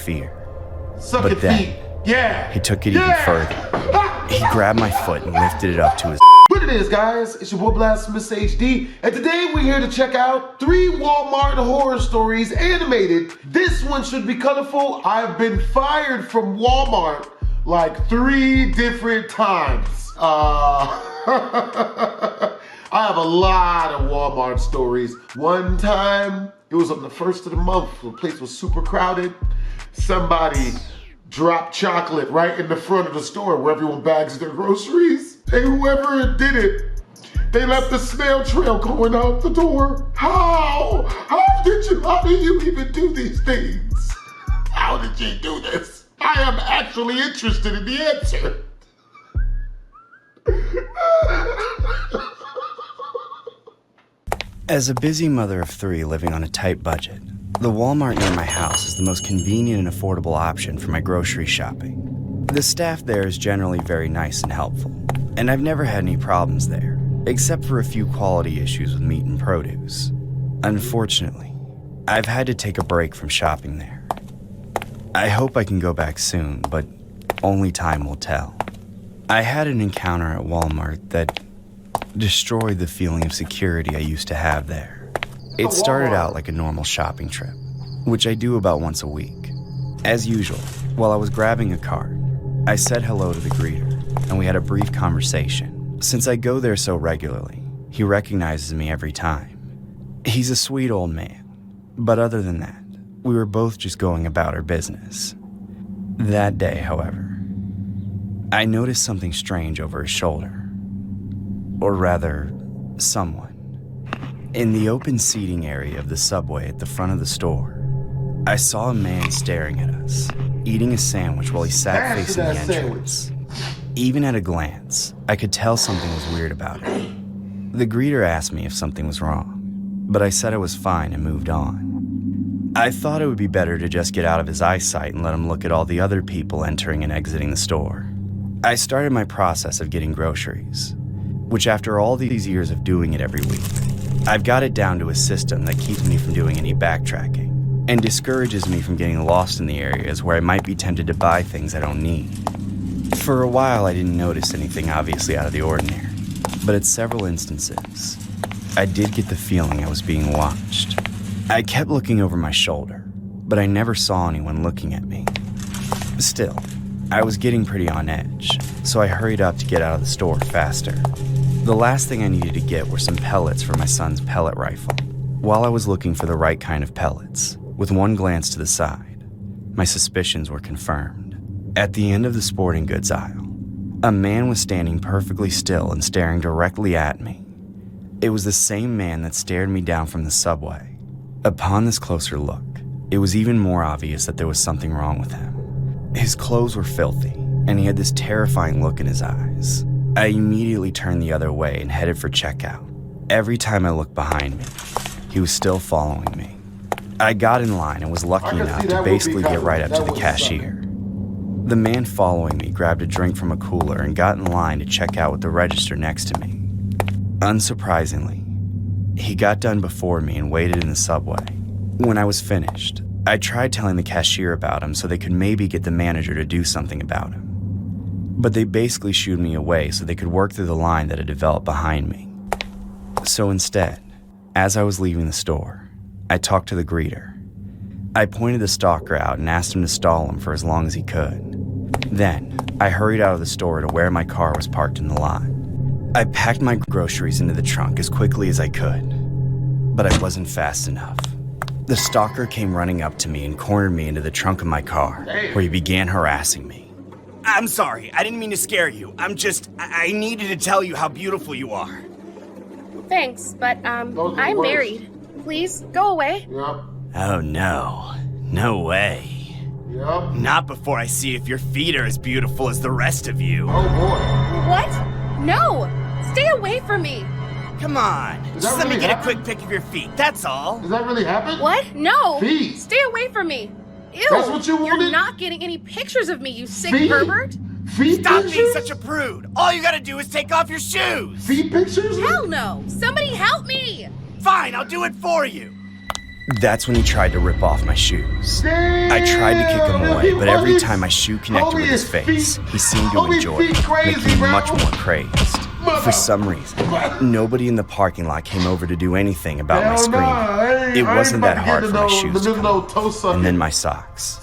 fear. Suck But it, then, feet. Yeah. he took it even further. He grabbed my foot and lifted it up to his... What it is, guys? It's your boy BlastphamousHD, and today we're here to check out 3 Walmart horror stories animated. This one should be colorful. I've been fired from Walmart like 3 different times. I have a lot of Walmart stories. One time, it was on the 1st of the month. The place was super crowded. Somebody dropped chocolate right in the front of the store where everyone bags their groceries. And whoever did it, they left a snail trail going out the door. How did you even do these things? How did you do this? I am actually interested in the answer. As a busy mother of 3 living on a tight budget, the Walmart near my house is the most convenient and affordable option for my grocery shopping. The staff there is generally very nice and helpful, and I've never had any problems there, except for a few quality issues with meat and produce. Unfortunately, I've had to take a break from shopping there. I hope I can go back soon, but only time will tell. I had an encounter at Walmart that destroyed the feeling of security I used to have there. It started out like a normal shopping trip, which I do about once a week. As usual, while I was grabbing a cart, I said hello to the greeter, and we had a brief conversation. Since I go there so regularly, he recognizes me every time. He's a sweet old man, but other than that, we were both just going about our business. That day, however, I noticed something strange over his shoulder. Or rather, someone. In the open seating area of the subway at the front of the store, I saw a man staring at us, eating a sandwich while he sat facing the entrance. Even at a glance, I could tell something was weird about it. The greeter asked me if something was wrong, but I said I was fine and moved on. I thought it would be better to just get out of his eyesight and let him look at all the other people entering and exiting the store. I started my process of getting groceries, which after all these years of doing it every week, I've got it down to a system that keeps me from doing any backtracking and discourages me from getting lost in the areas where I might be tempted to buy things I don't need. For a while, I didn't notice anything obviously out of the ordinary, but at several instances, I did get the feeling I was being watched. I kept looking over my shoulder, but I never saw anyone looking at me. Still, I was getting pretty on edge, so I hurried up to get out of the store faster. The last thing I needed to get were some pellets for my son's pellet rifle. While I was looking for the right kind of pellets, with one glance to the side, my suspicions were confirmed. At the end of the sporting goods aisle, a man was standing perfectly still and staring directly at me. It was the same man that stared me down from the subway. Upon this closer look, it was even more obvious that there was something wrong with him. His clothes were filthy, and he had this terrifying look in his eyes. I immediately turned the other way and headed for checkout. Every time I looked behind me, he was still following me. I got in line and was lucky enough to basically get right up to the cashier. The man following me grabbed a drink from a cooler and got in line to check out with the register next to me. Unsurprisingly, he got done before me and waited in the subway. When I was finished, I tried telling the cashier about him so they could maybe get the manager to do something about him. But they basically shooed me away so they could work through the line that had developed behind me. So instead, as I was leaving the store, I talked to the greeter. I pointed the stalker out and asked him to stall him for as long as he could. Then, I hurried out of the store to where my car was parked in the lot. I packed my groceries into the trunk as quickly as I could, but I wasn't fast enough. The stalker came running up to me and cornered me into the trunk of my car, where he began harassing me. I'm sorry, I didn't mean to scare you. I needed to tell you how beautiful you are. Thanks, but, I'm married. Please, go away. Yep. Oh no. No way. Yep. Not before I see if your feet are as beautiful as the rest of you. Oh boy. What? No! Stay away from me! Come on, just let me get a quick pic of your feet, that's all. Does that really happen? What? No! Feet. Stay away from me! Ew! That's what you wanted? You're not getting any pictures of me, you sick Feet? pervert! Feet Stop pictures? being such a prude. All you gotta do is take off your shoes. Feet pictures? Hell no! Somebody help me! Fine, I'll do it for you. That's when he tried to rip off my shoes. I tried to kick him away, but every time my shoe connected with his face, he seemed to enjoy it, making me much more crazed. For some reason, nobody in the parking lot came over to do anything about my screaming. It wasn't that hard for my shoes to come off. And then my socks.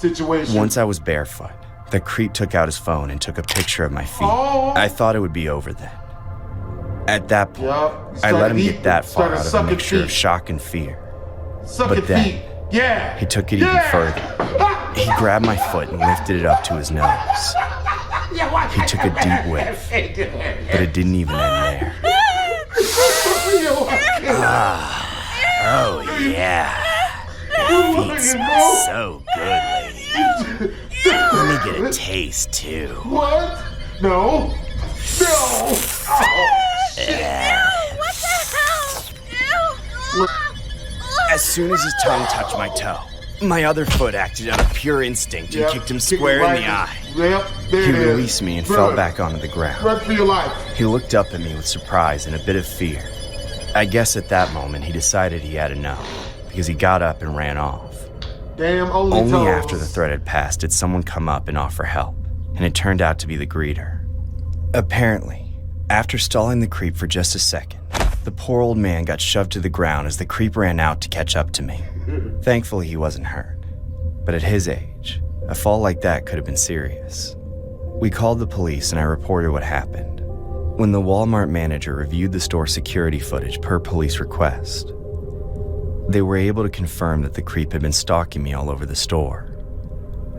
Once I was barefoot, the creep took out his phone and took a picture of my feet. I thought it would be over then. At that point, I let him get that far out of a mixture of shock and fear. But then, he took it even further. He grabbed my foot and lifted it up to his nose. He took a deep whiff, but it didn't even end there. Oh yeah. Your feet smell so good, lady. Let me get a taste, too. What? No. No. Oh, shit. What the hell? As soon as his tongue touched my toe, my other foot acted out of pure instinct and kicked him square in the eye. He released me and fell back onto the ground. Run for your life. He looked up at me with surprise and a bit of fear. I guess at that moment he decided he had enough, because he got up and ran off. Damn, Only after the threat had passed did someone come up and offer help, and it turned out to be the greeter. Apparently, after stalling the creep for just a second, the poor old man got shoved to the ground as the creep ran out to catch up to me. Thankfully, he wasn't hurt. But at his age, a fall like that could have been serious. We called the police and I reported what happened. When the Walmart manager reviewed the store security footage per police request, they were able to confirm that the creep had been stalking me all over the store.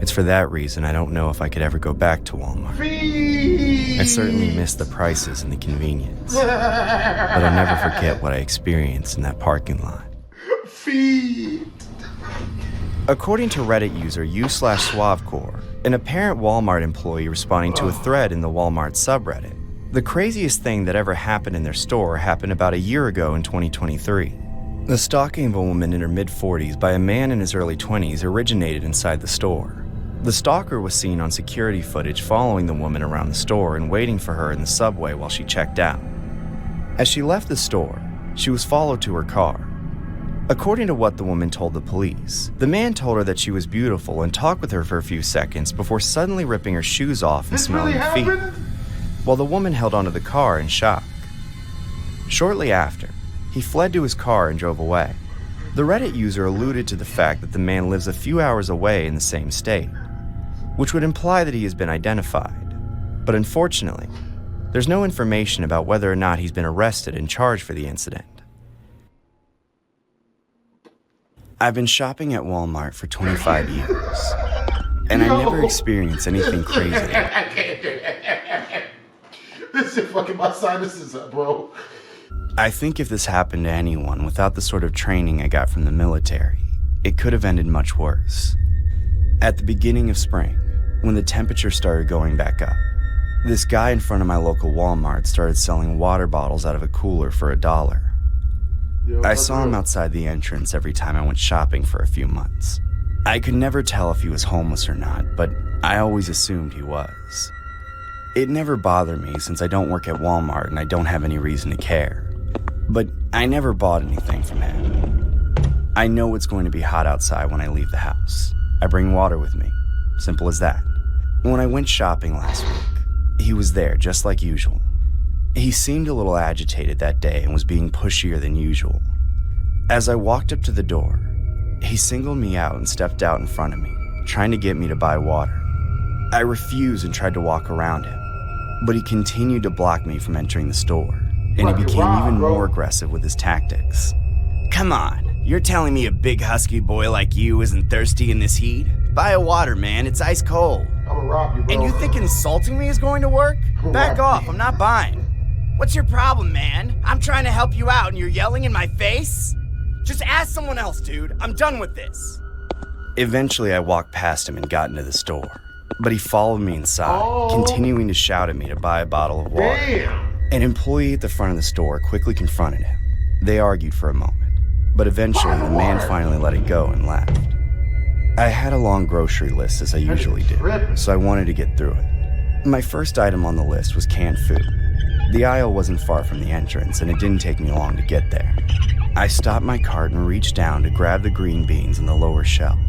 It's for that reason I don't know if I could ever go back to Walmart. I certainly miss the prices and the convenience, but I'll never forget what I experienced in that parking lot. Feed. According to Reddit user u/Suavecore, an apparent Walmart employee responding to a thread in the Walmart subreddit, the craziest thing that ever happened in their store happened about a year ago in 2023. The stalking of a woman in her mid-40s by a man in his early 20s originated inside the store. The stalker was seen on security footage following the woman around the store and waiting for her in the subway while she checked out. As she left the store, she was followed to her car. According to what the woman told the police, the man told her that she was beautiful and talked with her for a few seconds before suddenly ripping her shoes off and smelling her feet, while the woman held onto the car in shock. Shortly after, he fled to his car and drove away. The Reddit user alluded to the fact that the man lives a few hours away in the same state, which would imply that he has been identified. But unfortunately, there's no information about whether or not he's been arrested and charged for the incident. I've been shopping at Walmart for 25 years, and I never experienced anything crazy. I can't do that. This shit fucking my sinuses up, bro. I think if this happened to anyone without the sort of training I got from the military, it could have ended much worse. At the beginning of spring, when the temperature started going back up, this guy in front of my local Walmart started selling water bottles out of a cooler for $1. I saw him outside the entrance every time I went shopping for a few months. I could never tell if he was homeless or not, but I always assumed he was. It never bothered me since I don't work at Walmart and I don't have any reason to care. But I never bought anything from him. I know it's going to be hot outside when I leave the house. I bring water with me. Simple as that. When I went shopping last week, he was there just like usual. He seemed a little agitated that day and was being pushier than usual. As I walked up to the door, he singled me out and stepped out in front of me, trying to get me to buy water. I refused and tried to walk around him, but he continued to block me from entering the store, and he became even more aggressive with his tactics. Come on, you're telling me a big husky boy like you isn't thirsty in this heat? Buy a water, man, it's ice cold. I'ma rob you, bro. And you think insulting me is going to work? Back off, I'm not buying. What's your problem, man? I'm trying to help you out and you're yelling in my face? Just ask someone else, dude. I'm done with this. Eventually, I walked past him and got into the store, but he followed me inside, continuing to shout at me to buy a bottle of water. Damn. An employee at the front of the store quickly confronted him. They argued for a moment, but eventually the man finally let it go and left. I had a long grocery list as I usually do, so I wanted to get through it. My first item on the list was canned food. The aisle wasn't far from the entrance, and it didn't take me long to get there. I stopped my cart and reached down to grab the green beans on the lower shelf.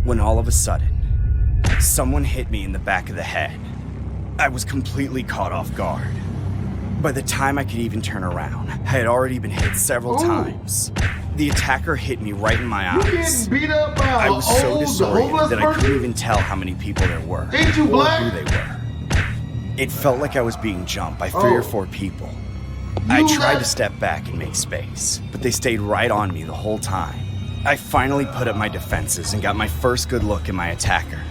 When all of a sudden, someone hit me in the back of the head. I was completely caught off guard. By the time I could even turn around, I had already been hit several times. The attacker hit me right in my eyes. Getting beat up by I was so homeless disoriented that I couldn't person? even tell how many people there were Ain't you or black? who they were. It felt like I was being jumped by 3 or 4 people. I tried to step back and make space, but they stayed right on me the whole time. I finally put up my defenses and got my first good look at my attacker.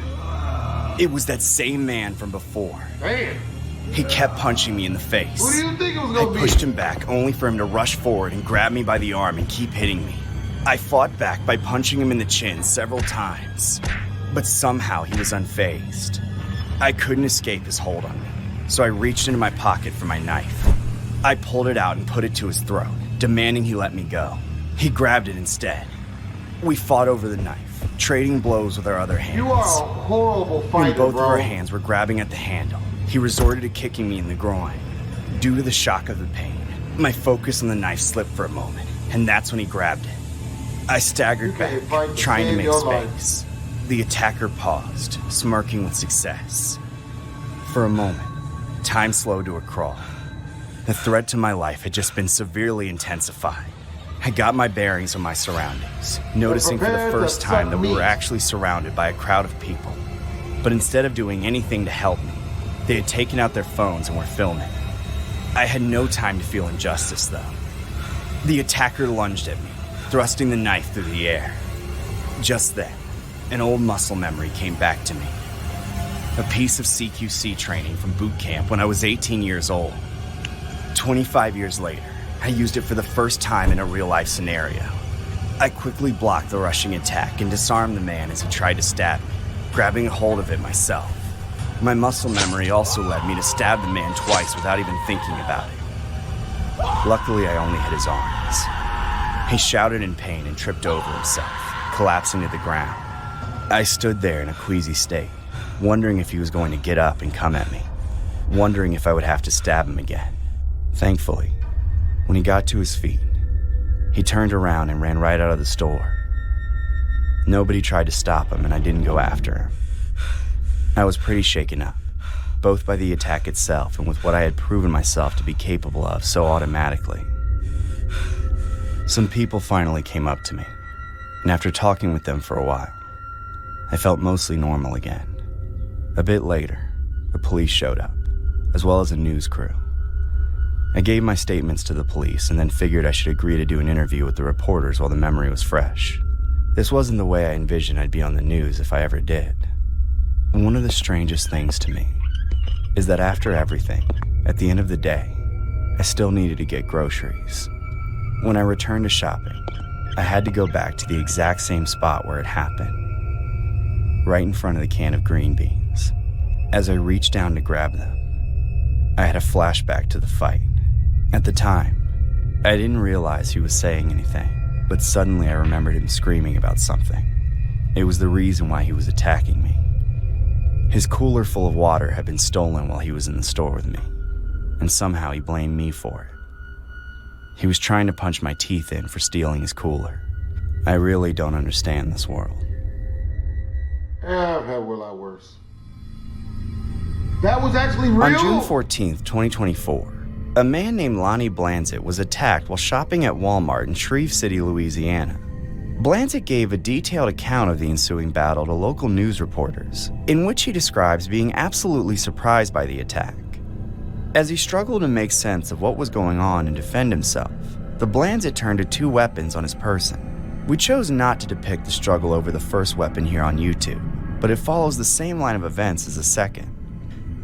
It was that same man from before. Man, He kept punching me in the face. who do you think it was I gonna be? pushed him back, only for him to rush forward and grab me by the arm and keep hitting me. I fought back by punching him in the chin several times, but somehow he was unfazed. I couldn't escape his hold on me, so I reached into my pocket for my knife. I pulled it out and put it to his throat, demanding he let me go. He grabbed it instead. We fought over the knife, trading blows with our other hands. You are a horrible When fighter, both bro. of our hands were grabbing at the handle, he resorted to kicking me in the groin. Due to the shock of the pain, my focus on the knife slipped for a moment, and that's when he grabbed it. I staggered You back, can't fight to trying to save make your life. space. The attacker paused, smirking with success. For a moment, time slowed to a crawl. The threat to my life had just been severely intensified. I got my bearings on my surroundings, noticing for the prepared to first time that we were submit. actually surrounded by a crowd of people. But instead of doing anything to help me, they had taken out their phones and were filming. I had no time to feel injustice, though. The attacker lunged at me, thrusting the knife through the air. Just then, an old muscle memory came back to me. A piece of CQC training from boot camp when I was 18 years old. 25 years later, I used it for the first time in a real-life scenario. I quickly blocked the rushing attack and disarmed the man as he tried to stab me, grabbing a hold of it myself. My muscle memory also led me to stab the man twice without even thinking about it. Luckily, I only hit his arms. He shouted in pain and tripped over himself, collapsing to the ground. I stood there in a queasy state, wondering if he was going to get up and come at me, wondering if I would have to stab him again. Thankfully, when he got to his feet, he turned around and ran right out of the store. Nobody tried to stop him, and I didn't go after him. I was pretty shaken up, both by the attack itself and with what I had proven myself to be capable of so automatically. Some people finally came up to me, and after talking with them for a while, I felt mostly normal again. A bit later, the police showed up, as well as a news crew. I gave my statements to the police and then figured I should agree to do an interview with the reporters while the memory was fresh. This wasn't the way I envisioned I'd be on the news if I ever did. And one of the strangest things to me is that after everything, at the end of the day, I still needed to get groceries. When I returned to shopping, I had to go back to the exact same spot where it happened, right in front of the can of green beans. As I reached down to grab them, I had a flashback to the fight. At the time, I didn't realize he was saying anything, but suddenly I remembered him screaming about something. It was the reason why he was attacking me. His cooler full of water had been stolen while he was in the store with me, and somehow he blamed me for it. He was trying to punch my teeth in for stealing his cooler. I really don't understand this world. I've had a lot worse. That was actually real? On June 14th, 2024, a man named Lonnie Blanzett was attacked while shopping at Walmart in Shreve City, Louisiana. Blanzett gave a detailed account of the ensuing battle to local news reporters, in which he describes being absolutely surprised by the attack. As he struggled to make sense of what was going on and defend himself, the Blanzett turned to 2 weapons on his person. We chose not to depict the struggle over the first weapon here on YouTube, but it follows the same line of events as the second.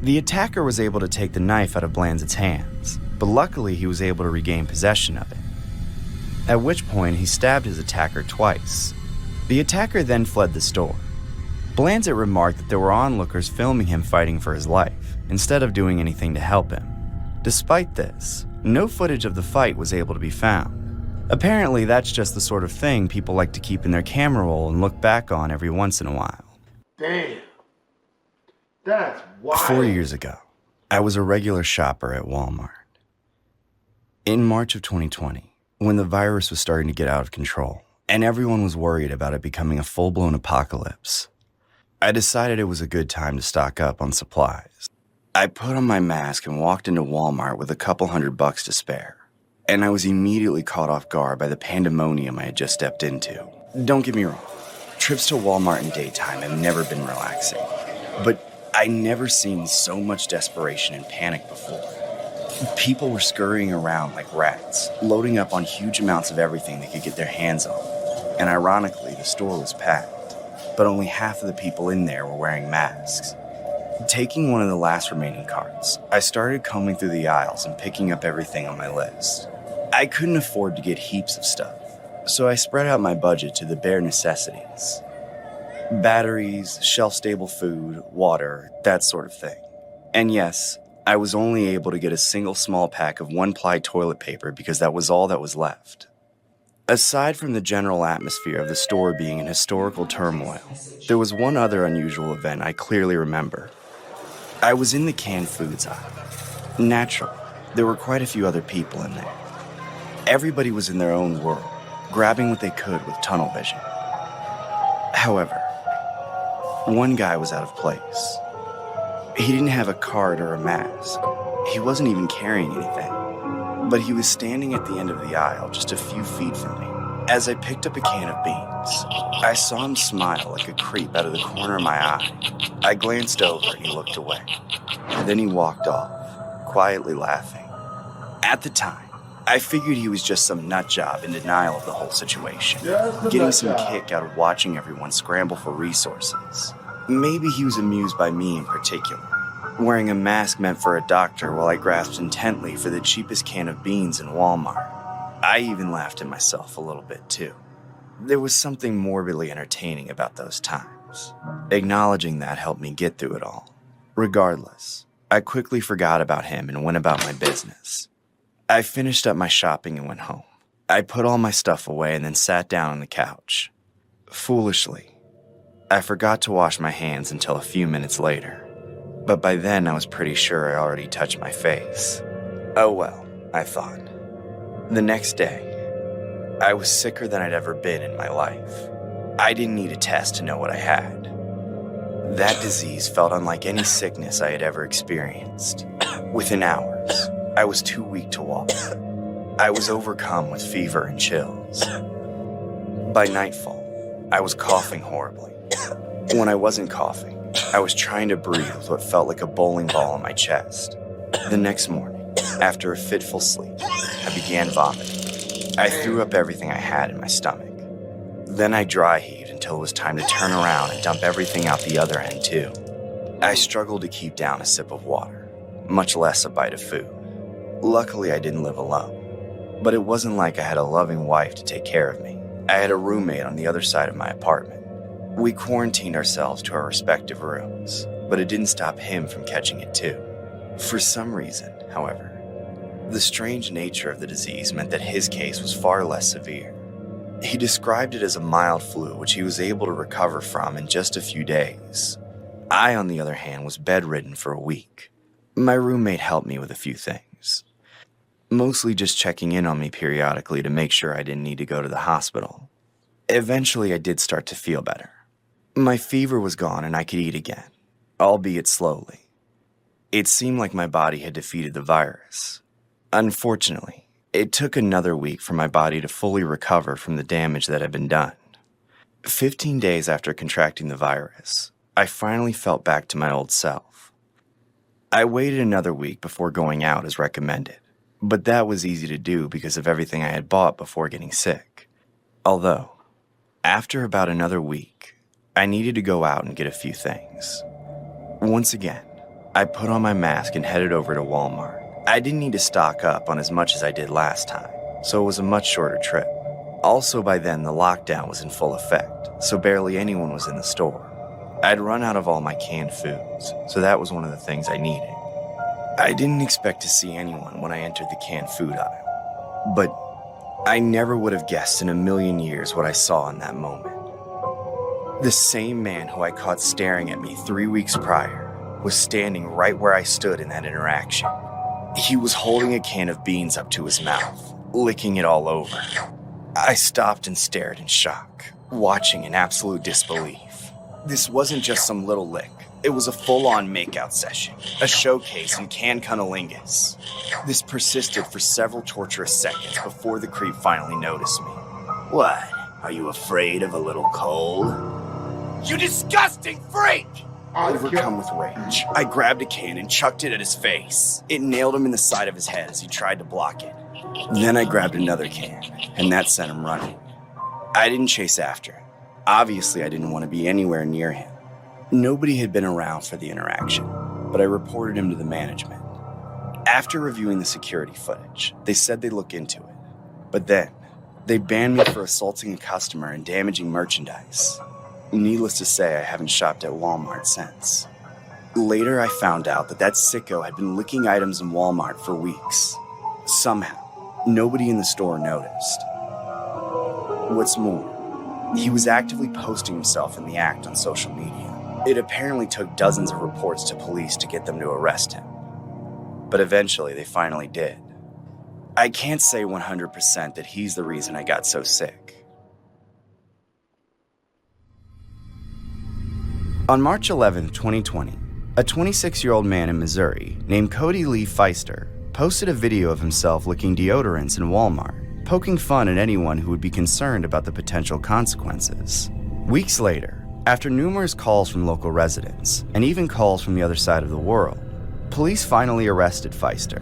The attacker was able to take the knife out of Blanzett's hands, but luckily he was able to regain possession of it. At which point he stabbed his attacker twice. The attacker then fled the store. Blanzett remarked that there were onlookers filming him fighting for his life, instead of doing anything to help him. Despite this, no footage of the fight was able to be found. Apparently that's just the sort of thing people like to keep in their camera roll and look back on every once in a while. Damn. That's wild. 4 years ago, I was a regular shopper at Walmart. In March of 2020, when the virus was starting to get out of control, and everyone was worried about it becoming a full-blown apocalypse. I decided it was a good time to stock up on supplies. I put on my mask and walked into Walmart with a couple $100 to spare, and I was immediately caught off guard by the pandemonium I had just stepped into. Don't get me wrong, trips to Walmart in daytime have never been relaxing, but I'd never seen so much desperation and panic before. People were scurrying around like rats, loading up on huge amounts of everything they could get their hands on. And ironically, the store was packed, but only half of the people in there were wearing masks. Taking one of the last remaining carts, I started combing through the aisles and picking up everything on my list. I couldn't afford to get heaps of stuff, so I spread out my budget to the bare necessities. Batteries, shelf-stable food, water, that sort of thing. And yes, I was only able to get a single small pack of one-ply toilet paper because that was all that was left. Aside from the general atmosphere of the store being in historical turmoil, there was one other unusual event I clearly remember. I was in the canned foods aisle. Naturally, there were quite a few other people in there. Everybody was in their own world, grabbing what they could with tunnel vision. However, one guy was out of place. He didn't have a card or a mask. He wasn't even carrying anything. But he was standing at the end of the aisle just a few feet from me. As I picked up a can of beans, I saw him smile like a creep out of the corner of my eye. I glanced over and he looked away. Then he walked off, quietly laughing. At the time, I figured he was just some nutjob in denial of the whole situation, getting some kick out of watching everyone scramble for resources. Maybe he was amused by me in particular, wearing a mask meant for a doctor while I grasped intently for the cheapest can of beans in Walmart. I even laughed at myself a little bit too. There was something morbidly entertaining about those times. Acknowledging that helped me get through it all. Regardless, I quickly forgot about him and went about my business. I finished up my shopping and went home. I put all my stuff away and then sat down on the couch. Foolishly, I forgot to wash my hands until a few minutes later, but by then I was pretty sure I already touched my face. Oh well, I thought. The next day, I was sicker than I'd ever been in my life. I didn't need a test to know what I had. That disease felt unlike any sickness I had ever experienced. Within hours, I was too weak to walk. I was overcome with fever and chills. By nightfall, I was coughing horribly. When I wasn't coughing, I was trying to breathe with what felt like a bowling ball in my chest. The next morning, after a fitful sleep, I began vomiting. I threw up everything I had in my stomach. Then I dry heaved until it was time to turn around and dump everything out the other end too. I struggled to keep down a sip of water, much less a bite of food. Luckily, I didn't live alone, but it wasn't like I had a loving wife to take care of me. I had a roommate on the other side of my apartment. We quarantined ourselves to our respective rooms, but it didn't stop him from catching it too. For some reason, however, the strange nature of the disease meant that his case was far less severe. He described it as a mild flu, which he was able to recover from in just a few days. I, on the other hand, was bedridden for a week. My roommate helped me with a few things, mostly just checking in on me periodically to make sure I didn't need to go to the hospital. Eventually, I did start to feel better. My fever was gone and I could eat again, albeit slowly. It seemed like my body had defeated the virus. Unfortunately, it took another week for my body to fully recover from the damage that had been done. 15 days after contracting the virus, I finally felt back to my old self. I waited another week before going out as recommended, but that was easy to do because of everything I had bought before getting sick. Although, after about another week, I needed to go out and get a few things. Once again, I put on my mask and headed over to Walmart. I didn't need to stock up on as much as I did last time, so it was a much shorter trip. Also, by then, the lockdown was in full effect, so barely anyone was in the store. I'd run out of all my canned foods, so that was one of the things I needed. I didn't expect to see anyone when I entered the canned food aisle, but I never would have guessed in a million years what I saw in that moment. The same man who I caught staring at me 3 weeks prior was standing right where I stood in that interaction. He was holding a can of beans up to his mouth, licking it all over. I stopped and stared in shock, watching in absolute disbelief. This wasn't just some little lick. It was a full-on makeout session, a showcase in canned cunnilingus. This persisted for several torturous seconds before the creep finally noticed me. What? Are you afraid of a little cold? You disgusting freak! Overcome with rage, I grabbed a can and chucked it at his face. It nailed him in the side of his head as he tried to block it. Then I grabbed another can, and that sent him running. I didn't chase after. Obviously, I didn't want to be anywhere near him. Nobody had been around for the interaction, but I reported him to the management. After reviewing the security footage, they said they'd look into it. But then, they banned me for assaulting a customer and damaging merchandise. Needless to say, I haven't shopped at Walmart since. Later, I found out that sicko had been licking items in Walmart for weeks. Somehow, nobody in the store noticed. What's more, he was actively posting himself in the act on social media. It apparently took dozens of reports to police to get them to arrest him. But eventually, they finally did. I can't say 100% that he's the reason I got so sick. On March 11, 2020, a 26-year-old man in Missouri named Cody Lee Feister posted a video of himself licking deodorants in Walmart, poking fun at anyone who would be concerned about the potential consequences. Weeks later, after numerous calls from local residents, and even calls from the other side of the world, police finally arrested Feister.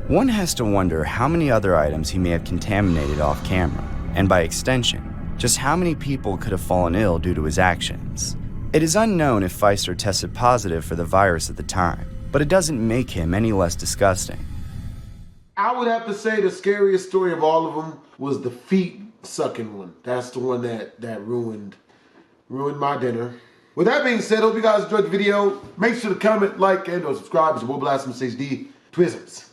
One has to wonder how many other items he may have contaminated off camera, and by extension, just how many people could have fallen ill due to his actions. It is unknown if Feister tested positive for the virus at the time, but it doesn't make him any less disgusting. I would have to say the scariest story of all of them was the feet sucking one. That's the one that ruined my dinner. With that being said, hope you guys enjoyed the video. Make sure to comment, like, and or subscribe. It's your boy BlastphamousHD. Twizzers.